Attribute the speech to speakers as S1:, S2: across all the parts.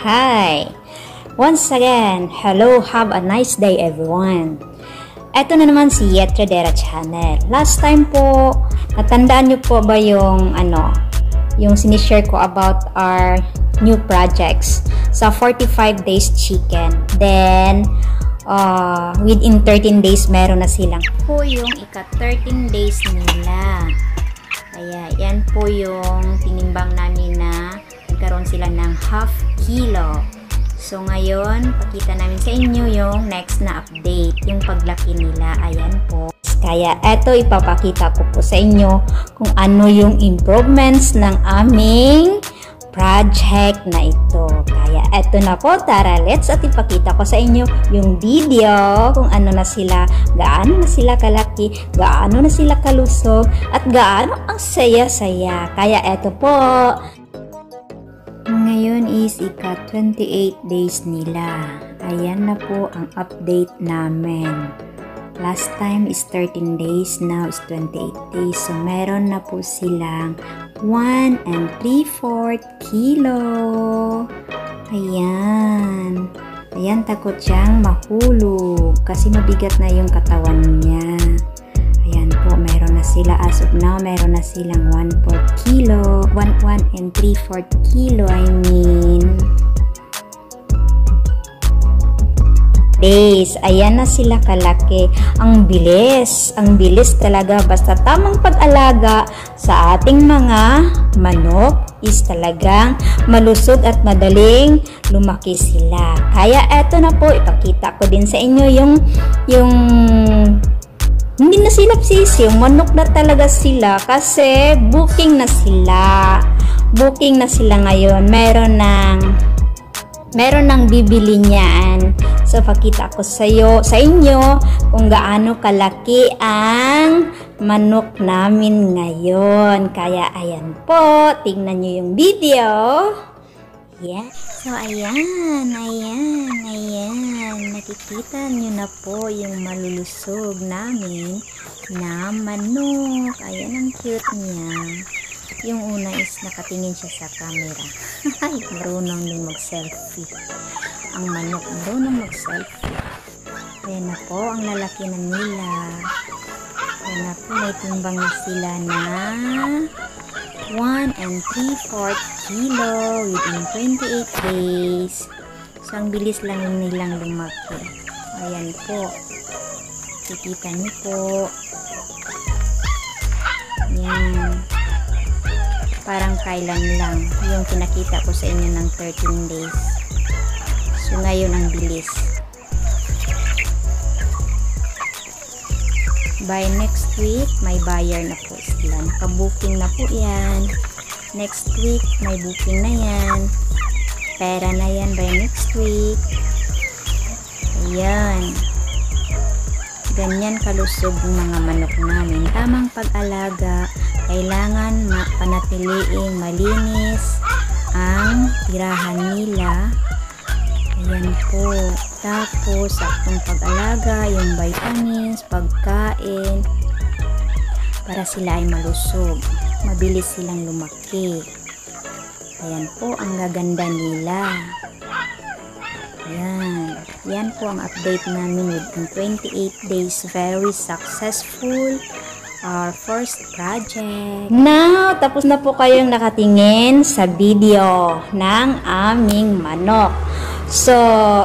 S1: Hi! Once again, hello, have a nice day everyone. Eto na naman si Yet Tradera Channel. Last time po, natandaan nyo po ba yung yung sinishare ko about our new projects sa 45 days chicken. Then, within 13 days, meron na silang po yung ika-13 days nila. Kaya, yan po yung tinimbang namin na nagkaroon sila ng half kilo. So, ngayon, pakita namin sa inyo yung next na update, yung paglaki nila. Ayan po. Kaya, eto ipapakita ko po sa inyo kung ano yung improvements ng aming project na ito. Kaya, eto na po. Tara, let's at ipakita ko sa inyo yung video kung ano na sila, gaano na sila kalaki, gaano na sila kalusog, at gaano ang saya-saya. Kaya, eto po. Ngayon is ika-28 days nila. Ayan na po ang update namin. Last time is 13 days, now is 28 days. So, meron na po silang 1 3/4 kilo. Ayan. Ayan, takot siyang mahulog kasi mabigat na yung katawan niya. Ayan po, meron na sila as of now, meron na silang 1/4 kilo, 1 3/4 kilo, days. Ayan na sila kalaki. Ang bilis talaga. Basta tamang pag-alaga sa ating mga manok is talagang malusog at madaling lumaki sila. Kaya eto na po, ipakita ko din sa inyo yung hindi na sila sisiw, manok na talaga sila kasi booking na sila. Booking na sila ngayon. Meron ng bibili niyan. So, pakita ko sa inyo kung gaano kalaki ang manok namin ngayon. Kaya, ayan po. Tingnan nyo yung video. Yeah. So, ayan. Nakikita nyo na po yung malulusog namin na manok. Ayan, ang cute niya. Yung una is nakatingin siya sa camera. Ay, marunong din mag-selfie. Ang manok, marunong mag-selfie. Ayan na po, ang lalaki na nila. Ayan na po, may timbang na sila na 1 3/4 kilo within 28 days. So, ang bilis lang nilang lumaki. Ayan po. Kikita niyo po. Ayan. Parang kailan lang yung pinakita ko sa inyo ng 13 days. So, ngayon ang bilis. By next week, may buyer na po sila. Naka-booking na po yan. Next week, may booking na yan. Pera na yan by next week. Ayan. Ganyan kalusog yung mga manok namin. Tamang pag-alaga. Kailangan panatiliing malinis ang tirahan nila. Ayan po. Tapos, saktong pag-alaga, yung vitamins, pagkain, para sila ay malusog. Mabilis silang lumaki. Ayan po, ang gaganda nila. Ayan. Yan po ang update namin within 28 days. Very successful. Our first project. Now, tapos na po kayong nakatingin sa video ng aming manok. So,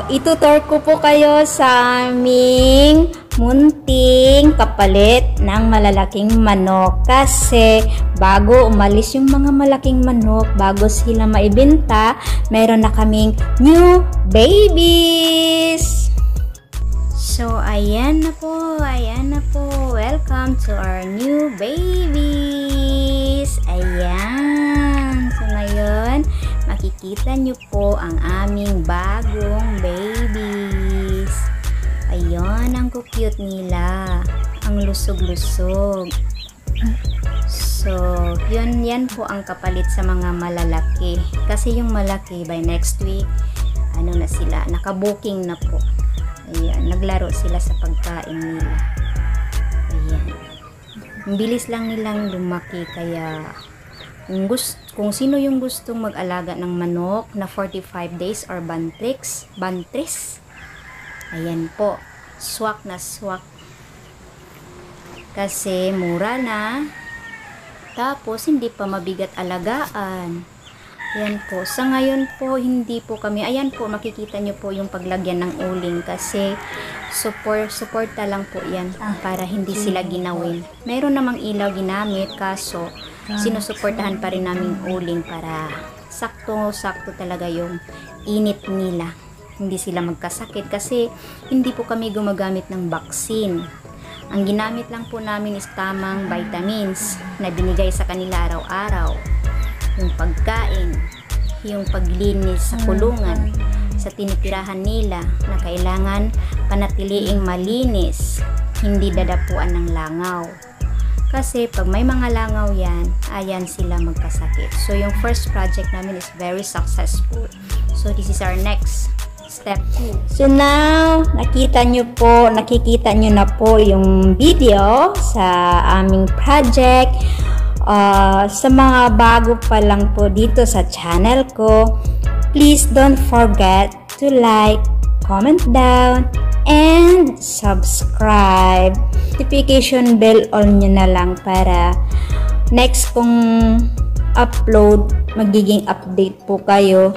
S1: itutur ko po kayo sa aming munting kapalit ng malalaking manok. Kasi, bago umalis yung mga malaking manok, bago sila maibenta, meron na kaming new babies. So, ayan na po. Welcome to our new babies. Ayan. So, ngayon, makikita nyo po ang aming bagong babies. Ayan, ang cute nila. Ang lusog-lusog. So, yan po ang kapalit sa mga malalaki. Kasi yung malaki, by next week, na sila, naka-booking na po. Ayan, naglaro sila sa pagkain nila. Ayan. Ang bilis lang nilang lumaki, kaya Kung sino yung gustong mag-alaga ng manok na 45 days or bantrix, ayan po, swak na swak. Kasi mura na, tapos hindi pa mabigat alagaan. Ayan po, sa ngayon po hindi po kami, ayan po makikita nyo po yung paglagyan ng uling kasi suporta lang po yan para hindi sila ginawin. Meron namang ilaw ginamit kaso sinusuportahan pa rin namin uling para sakto talaga yung init nila. Hindi sila magkasakit kasi hindi po kami gumagamit ng vaccine. Ang ginamit lang po namin is tamang vitamins na binigay sa kanila araw-araw. Yung pagkain, yung paglinis sa kulungan, sa tinitirahan nila na kailangan panatiliing malinis, hindi dadapuan ng langaw. Kasi pag may mga langaw yan, ayan sila magkasakit. So yung first project namin is very successful. So this is our next step 2. So now, nakikita nyo na po yung video sa aming project. Sa mga bago pa lang po dito sa channel ko, please don't forget to like, comment down, and subscribe. Notification bell on nyo na lang para next kong upload, magiging update po kayo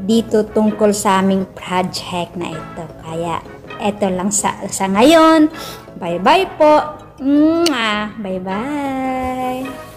S1: dito tungkol sa aming project na ito. Kaya, ito lang sa ngayon. Bye-bye po. Bye-bye.